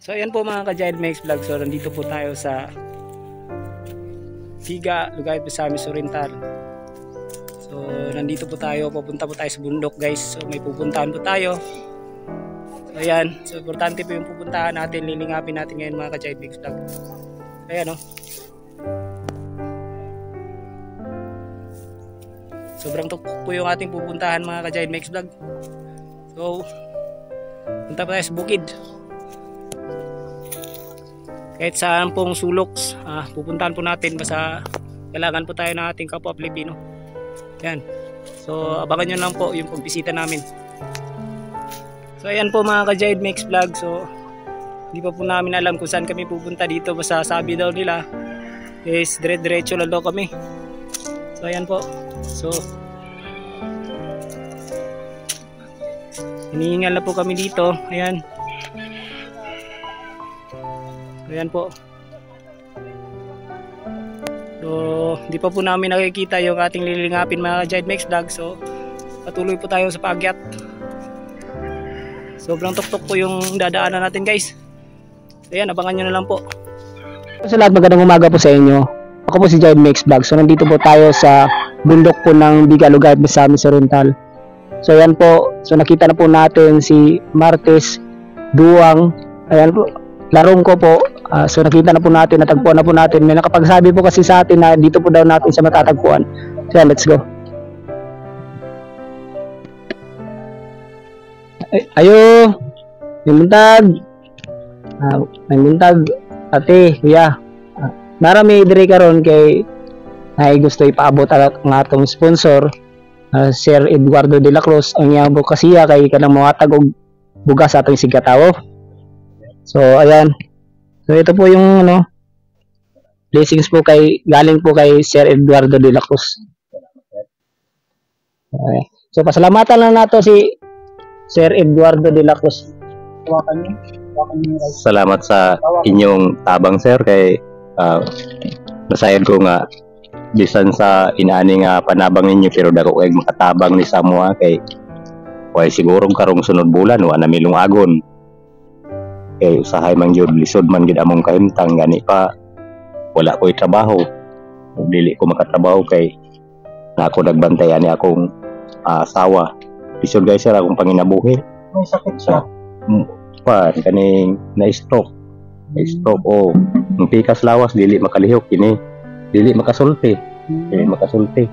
So ayan po mga ka-Giant Mix Vlog. So nandito po tayo sa Siga, Lugayt, Misamis Oriental. So nandito po tayo, pupunta po tayo sa bundok guys. So may pupuntahan po tayo. So ayan, so importante po yung pupuntahan natin, lilingapin natin ngayon mga ka-Giant Mix Vlog. Ayan o. Sobrang tuktok po yung ating pupuntahan mga ka-Giant Mix Vlog. So punta po tayo sa bukid. Kahit saan pong sulok, pupuntahan po natin, basta kailangan po tayo ng ating kapwa Pilipino. Yan. So abangan nyo lang po yung pagbisita namin. So ayan po mga ka-Giant Mix Vlog. So hindi pa po namin alam kung saan kami pupunta dito. Basta sabi daw nila is dire-diretso lang daw kami. So ayan po. So hinihingal na po kami dito. Ayan. Ayan po. So, hindi pa po namin nakikita yung ating lilingapin mga ka-Giant Mix Vlog. So, patuloy po tayo sa paakyat. Sobrang tuktok po yung dadaanan natin guys. So, ayan, abangan nyo na lang po. Sa lahat, magandang umaga po sa inyo. Ako po si Giant Mix Vlog. So, nandito po tayo sa bundok po ng Biga, Lugayt, Misamis Oriental. So, ayan po. So, nakita na po natin si Martes Duwang. Ayan po. Larong ko po. So nakita na po natin, natagpuan na po natin. May nakapagsabi po kasi sa atin na dito po daw natin siya matatagpuan. So yan, let's go. Ayo, may muntag. May muntag. Ate, kuya. Marami dire karon kay ay gusto ipaabot ang atong sponsor, Sir Eduardo de la Cruz. Ang iyang bukasiya kay kanang mawatag og bugas sa atong sigatawo. So ayan. So ito po yung blessings po galing po kay Sir Eduardo de la Cruz. Okay. So pasalamatan lang nato si Sir Eduardo de la Cruz. Salamat sa inyong tabang sir kay nasayad ko nga bisan sa inaani nga panabang ninyo pero dako kay makatabang ni Samoa kay way siguro karong sunod bulan wa na milong agon. Kay usahay man gyud lisod man gyud among kahimtang gani pa wala ko'y trabaho. Dili ko makatrabaho kay na ako nagbantay ani akong asawa. Lisod guys sir akong panginabuhi. May sakit siya. Kaning na-stroke. Na-stroke o ang pikas lawas dili makalihok kini. Dili makasulti. Dili makasulti.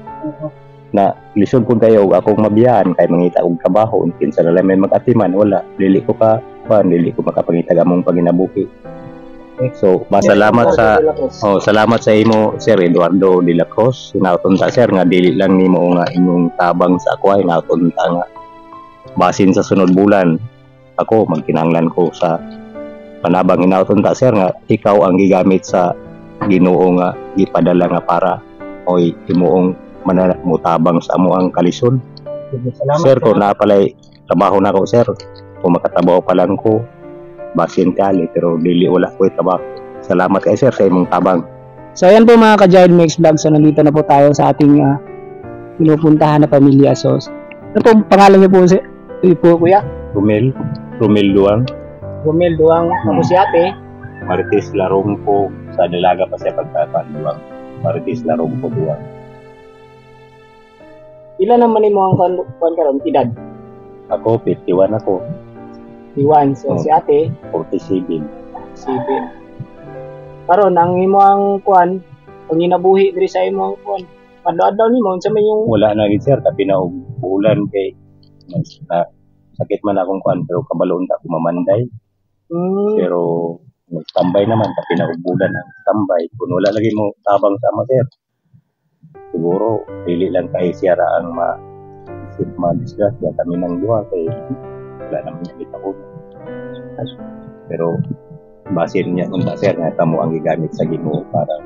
Na lisod pud kayo akong mabiyaan kay mangita og trabaho kinsa na lang may mag-atiman wala dili ko makapangitag among paginabuhi. So masalamat salamat sa imo Sir Eduardo de la Cruz. Hinauton ta sir nga dili lang nimo nga inyong tabang sa ako hinauton ta nga basin sa sunod bulan ako magkinahanglan ko sa panabang. Hinauton ta sir nga ikaw ang gigamit sa Ginoo nga gipadala nga para oy himuong mutabang sa amo ang kalisod. Sir ko na palay trabaho na ko sir. Kung makatrabaho pa lang ko basin kali pero dili wala ko trabaho. Salamat kay sir sa imong tabang. So ayan po mga ka-Giant Mix Vlog. So nandito na po tayo sa ating pinupuntahan na pamilya. So ano po pangalan niyo po kuya? Rumel Duwang. Romel Duwang. Ako si ate Martes Larong po sa dalaga pa sa pagkatan Duwang. Martes Larong po Duwang. Ilan naman mo ang karon edad? Ako 51 ako. 51. So si ate 47. 7. Karon ang imo ang kuan panginabuhi diri sa imo ang kuan. Padlo-adlaw nimo unsa man yung Wala na gid sir tapi na bulan kay sakit man akong kuan pero kabaloon ta ko mamanday. Pero nagtambay naman tapi na bulan ang tambay kun wala lagi mo tabang sama sir. Siguro dili lang kay siya ra ang ma-disgrasya kami ng duha kay wala naman nakita ko. Pero basin niya kung sir nga tamo ang gigamit sa Ginoo para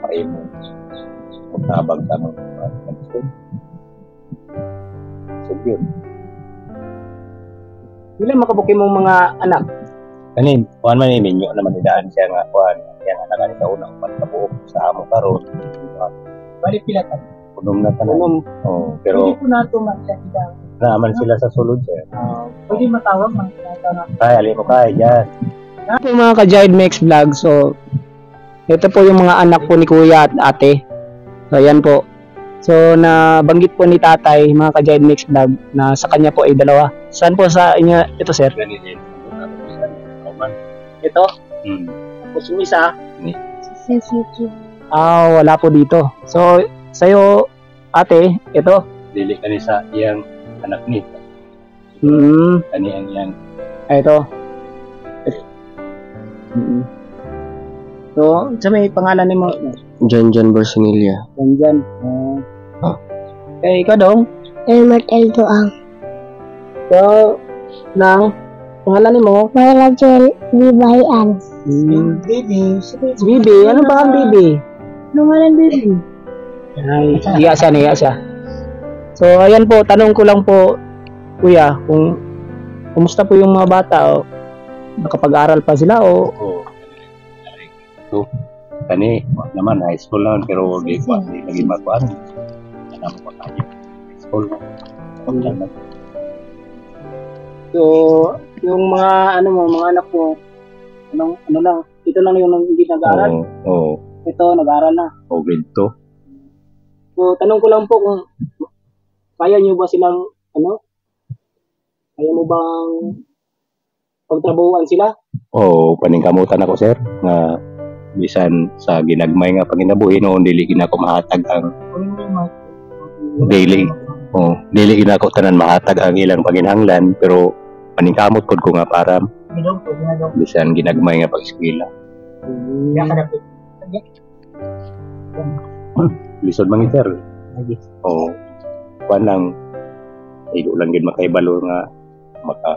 paimo kung tabang sa mga gusto. So yun. ilan makabuki mong mga anak? Kanin, kuhan man minyo naman idaan siya nga kuhan yang anak sa unang pagkabuok sa amo karon. Bali pila ka? Punom na tanan. Punom. Oh, pero hindi ko nato magkakita Naaman sila sa sulod, sir. Pwede matawag man. Kaya, alin mo kaya, dyan. Ito yung mga ka-Jaid Mix Vlog. So, ito po yung mga anak po ni Kuya at Ate. So, ayan po. So, nabanggit po ni Tatay, mga ka-Jaid Mix Vlog, na sa kanya po ay dalawa. Saan po sa inyo ito, sir? Ito? Tapos yung isa? Wala po dito. So, sa'yo, Ate, ito? Dili ka sa iyang anak ni. Kani ang iyang. Ito. So, sa may pangalan ni mo? John Borsinilla. Janjan. Ikaw dong? Martel Doang. So, nang pangalan ni mo? Rachel Bibayan. Bibi. Ano ba ang Bibi? Ano nga lang, baby? Ay, iya siya. So, ayan po, tanong ko lang po, Kuya, kung kumusta po yung mga bata o nakapag-aral pa sila o So, kani naman high school lang pero di lagi makuan. Ano pa kaya? High school. so, yung mga mga anak mo, ano lang, ito lang yung hindi nag-aaral. Oo. Ito, nag-aaral na. Grade 2. So, tanong ko lang po kung kaya nyo ba silang, kaya mo bang pagtrabahuan sila? Paningkamutan ako, sir, nga bisan sa ginagmay nga panginabuhi noon dili gina ko mahatag ang dili gina ko tanan mahatag ang ilang paginhanglan pero paningkamot pod ko nga para bisan ginagmay nga pag-eskwela. Lisod man sir. Panang ido lang gid makaibalo nga maka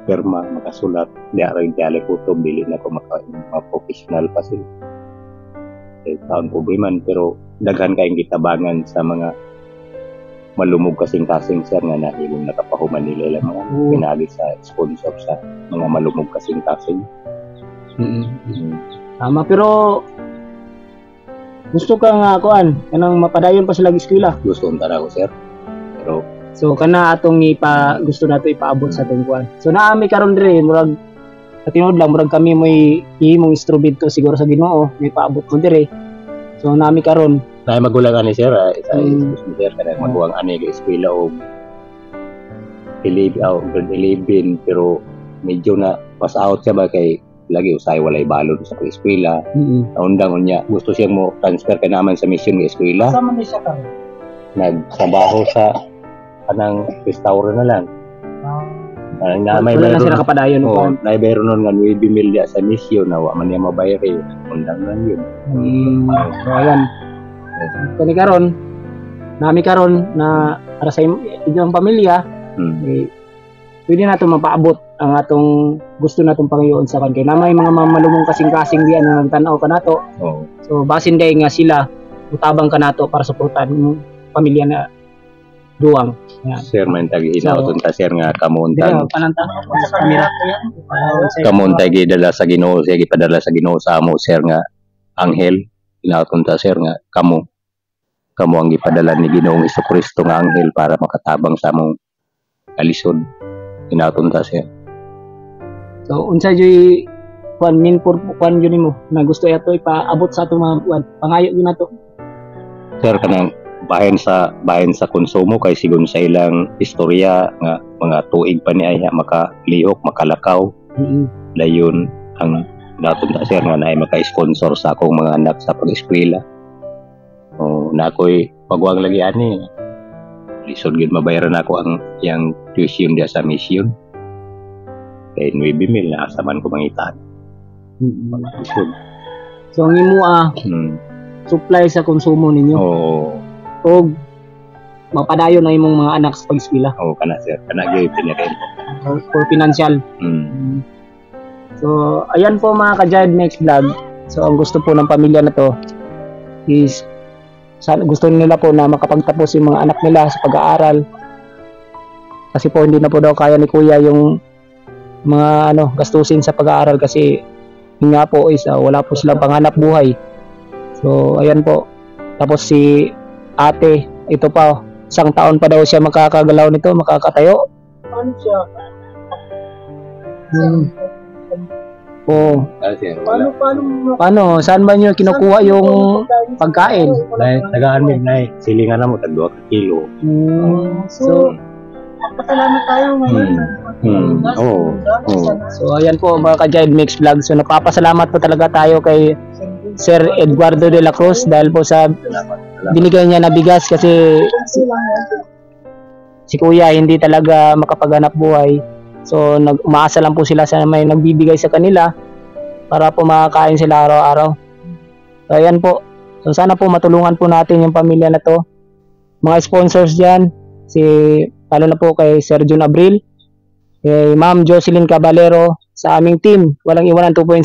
perma makasulat di aray dialek kutob dili na ko maka professional pa sila. Taon problema pero daghan kayong gitabangan sa mga malumog kasing-kasing sir nga nahilong nakapahuman nila ilang mga pinagi sa sponsor sa mga malumog kasing-kasing. Tama, pero gusto ka nga kanang mapadayon pa sila eskwela. Gusto unta ko sir. Pero so kana atong gusto nato ipaabot sa atong kuan. So naami karon dire murag sa tinud lang murag kami may ihimong instrumento siguro sa Ginoo may paabot mo dire. So naami karon na magulang ani sir isa sir kada maguwang ani ga eskwela og 11 pero medyo na pass out siya ba kay lagi usay walay balon sa eskwela. Undang unya gusto siyang mo transfer ka naman sa mission ng eskwela. Sama ni siya karon. Nagtrabaho sa kanang restaurant na lang. May wala na sila kapadayon no. Na bayro nun nga 9 milya sa mission na wa man niya mabayari. Undang lang yun. So ayan. Kani karon nami karon na para sa inyong pamilya pwede nato mapaabot ang atong gusto natong Panginoon sa kanila. Na may mga malumong kasing-kasing diyan na nagtanaw ka nato. So basin day nga sila utabang ka nato para suportahan yung pamilya na duwang. Yan. Sir man tagi inauton ta sir nga kamuntang. Kamon Kamuntay gidala sa Ginoo, siya gipadala sa Ginoo sa amo sir nga anghel. Inauton ta sir nga kamo ang gipadala ni Ginoong Jesucristo nga anghel para makatabang sa among kalisod. Inauton ta sir. So unsa joy main purpose yun mo na gusto ato ipaabot sa atong mga pangayo yun nato. Sir kanang bahin sa konsumo kay sigon sa ilang istorya nga mga tuig pa ni ay makalihok makalakaw. Dayon ang daton ta sir nga naay maka-sponsor sa akong mga anak sa pag-eskwela. Na ako'y pagwang lagi ani. Lisod gid mabayaran ako ang yang tuition dia sa mission. Kay 9,000 na asaman ko mangitaan. So ang imo supply sa konsumo ninyo. O mapadayon na imong mga anak sa pag-eskwela. Kana sir, kana gyud pinakain for financial. So ayan po mga ka-Jaid Mix Vlog. So ang gusto po ng pamilya na to is gusto nila po na makapagtapos yung mga anak nila sa pag-aaral. Kasi po hindi na po daw kaya ni Kuya yung mga gastusin sa pag-aaral kasi yun nga po is wala po silang panghanap buhay. So ayan po. Tapos si Ate, ito pa isang taon pa daw siya makakagalaw nito, makakatayo. Ano siya? Oo. Sir, wala. Paano? Saan ba niyo kinukuha yung pagkain? Tagaan min na silingan na mo tag 2 kilo. So, Pasalamat tayo ngayon. Oo. so ayan po mga ka-Jive Mix Vlog. So napapasalamat po talaga tayo kay Sir Eduardo de la Cruz dahil po sa binigay niya na bigas kasi si Kuya hindi talaga makapaghanap buhay. So umaasa lang po sila sa may nagbibigay sa kanila para po makakain sila araw-araw. So ayan po. So sana po matulungan po natin yung pamilya na to. Mga sponsors diyan, lalo na po kay Sir Jun Abril, kay Ma'am Jocelyn Caballero, sa aming team, Walang Iwanan 2.0.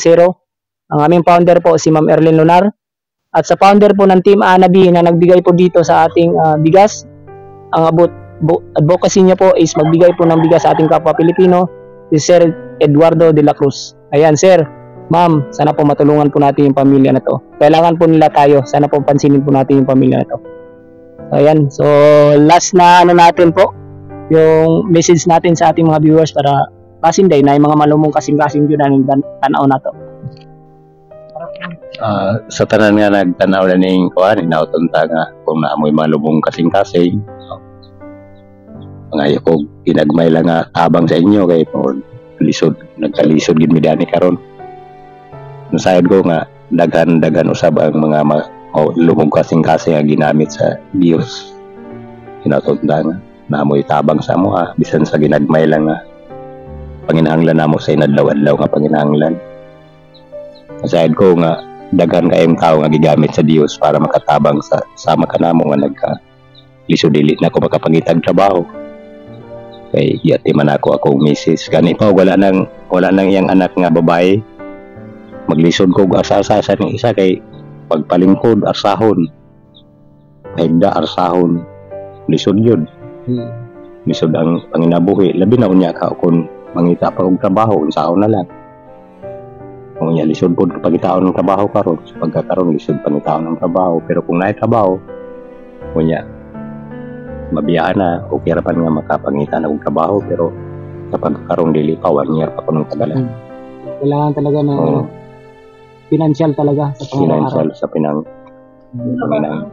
Ang aming founder po si Ma'am Erlyn Lunar. At sa founder po ng Team Anabi na nagbigay po dito sa ating bigas, ang advocacy niya po is magbigay po ng bigas sa ating kapwa Pilipino, si Sir Eduardo de la Cruz. Ayan Sir, Ma'am, sana po matulungan po natin yung pamilya na to. Kailangan po nila tayo, sana po pansinin po natin yung pamilya na to. Ayan, so last na natin po, yung message natin sa ating mga viewers para pasinday na yung mga malumong kasing-kasing yun na tanaw na to. Sa tanan nga nagtanaw na ning kuan inautunta nga kung naamoy malubong kasing-kasing. Mga ko ginagmay lang nga tabang sa inyo kay for lisod nagkalisod gid midani karon. Nasayad ko nga daghan usab ang mga lumong kasing-kasing nga ginamit sa Dios. Inautunta nga namoy tabang sa mo bisan sa ginagmay lang nga panginahanglan namo sa inadlaw-adlaw nga panginahanglan. Aside ko nga daghan kayong tao nga gigamit sa Dios para makatabang sa sama ka namo nga nagka lisod dili na ko makapangitag trabaho. Kay yati man ako akong misis gani pa wala nang iyang anak nga babae. Maglisod ko asa-asa ning isa kay pagpalingkod arsahon. Paigda arsahon. Lisod yun. Lisod ang panginabuhi labi na unya ka kung mangita pa og trabaho unsaon na lang kung unya lisod pod pagitaon ng trabaho karon sa pagkakaroon lisod pangitaon ng trabaho pero kung naay trabaho unya mabiyaan na o kirapan nga makapangita na og trabaho pero sa pagkakaroon dili pa 1 year pa kuno tagalan. Kailangan talaga ng financial talaga sa financial sa Paano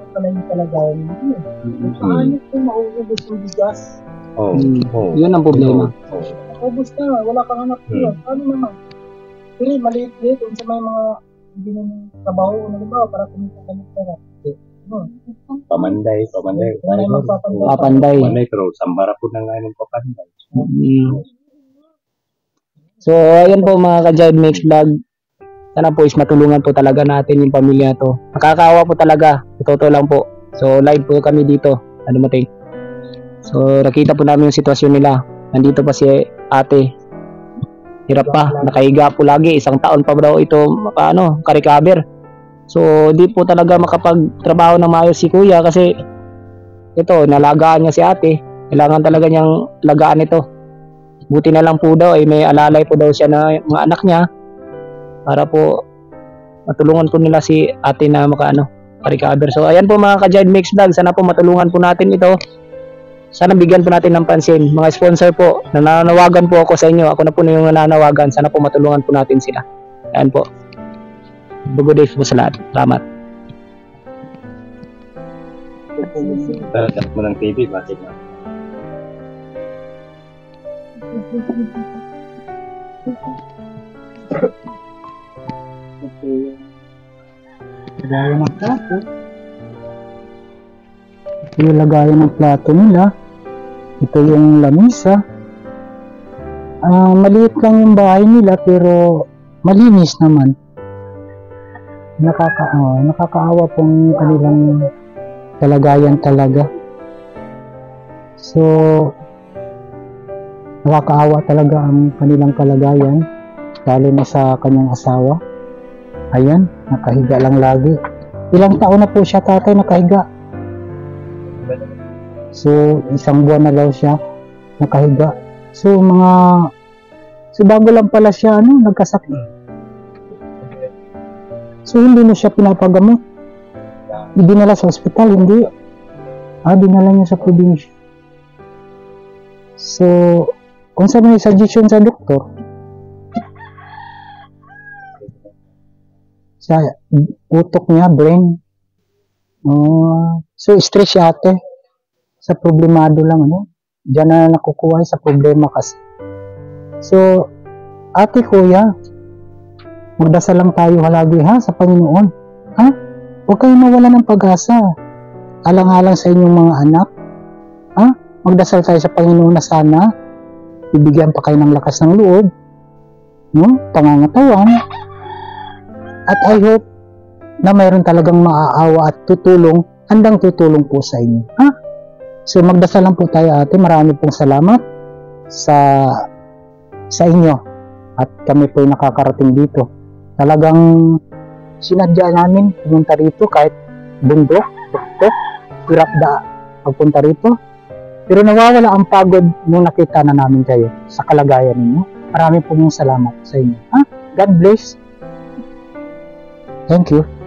kung mauubos yung bigas? Yun ang problema. Ubos na, wala kang anak yun. Paano naman? Hindi, maliit-liit. Kung sa may mga hindi naman trabaho, para kumita ka ng pera. Pamanday. Papanday. Pero sambara po na nga ng papanday. So, ayan po mga ka-Jive Mix Vlog. Sana po is matulungan po talaga natin yung pamilya to. Nakakaawa po talaga. Totoo lang po. So, live po kami dito. Dumating. So, nakita po namin yung sitwasyon nila. Nandito pa si ate. Hirap pa. Nakahiga po lagi. 1 taon pa daw ito ka-recover. So, di po talaga makapagtrabaho ng maayos si kuya kasi ito, nalagaan niya si ate. Kailangan talaga niyang lagaan ito. Buti na lang po daw, may alalay po daw siya na mga anak niya para po matulungan po nila si ate na ka-recover. So, ayan po mga ka-Jive Mix Vlog. Sana po matulungan po natin ito. Sana bigyan po natin ng pansin. Mga sponsor po, nananawagan po ako sa inyo. Ako na po na yung nananawagan. Sana po matulungan po natin sila. Ayan po. Good day po sa lahat. Salamat. Dapat mo ng TV, bakit na? Lagayan ng plato. Ito yung lagayan ng plato nila. Ito yung lamisa. Maliit lang yung bahay nila pero malinis naman. Nakakaawa pong kanilang kalagayan talaga. So, nakakaawa talaga ang kanilang kalagayan, lalo na sa kanyang asawa. Ayan, nakahiga lang lagi. Ilang taon na po siya, tatay, nakahiga? So, 1 buwan na daw siya nakahiga. So, bago lang pala siya, nagkasakit. So, hindi na siya pinapagamot. Dinala sa ospital, hindi. Dinala niyo sa probinsya. So, kung sa may suggestion sa doktor, sa utok niya, brain. So, stress siya ate. Sa problemado lang, Diyan na nakukuha sa problema kasi. So, ate, kuya, magdasal lang tayo halagi sa Panginoon. Huwag kayong mawala ng pag-asa. Alang-alang sa inyong mga anak. Magdasal tayo sa Panginoon na sana bibigyan pa kayo ng lakas ng loob, pangangatawan. At I hope na mayroon talagang maaawa at tutulong, handang tutulong po sa inyo. So magdasal lang po tayo ate. Marami pong salamat sa inyo. At kami po nakakarating dito. Talagang sinadya namin pumunta rito kahit bundok, tuktok, hirap pagpunta rito. Pero nawawala ang pagod nung nakita na namin kayo sa kalagayan ninyo. Marami pong salamat sa inyo. God bless. Thank you.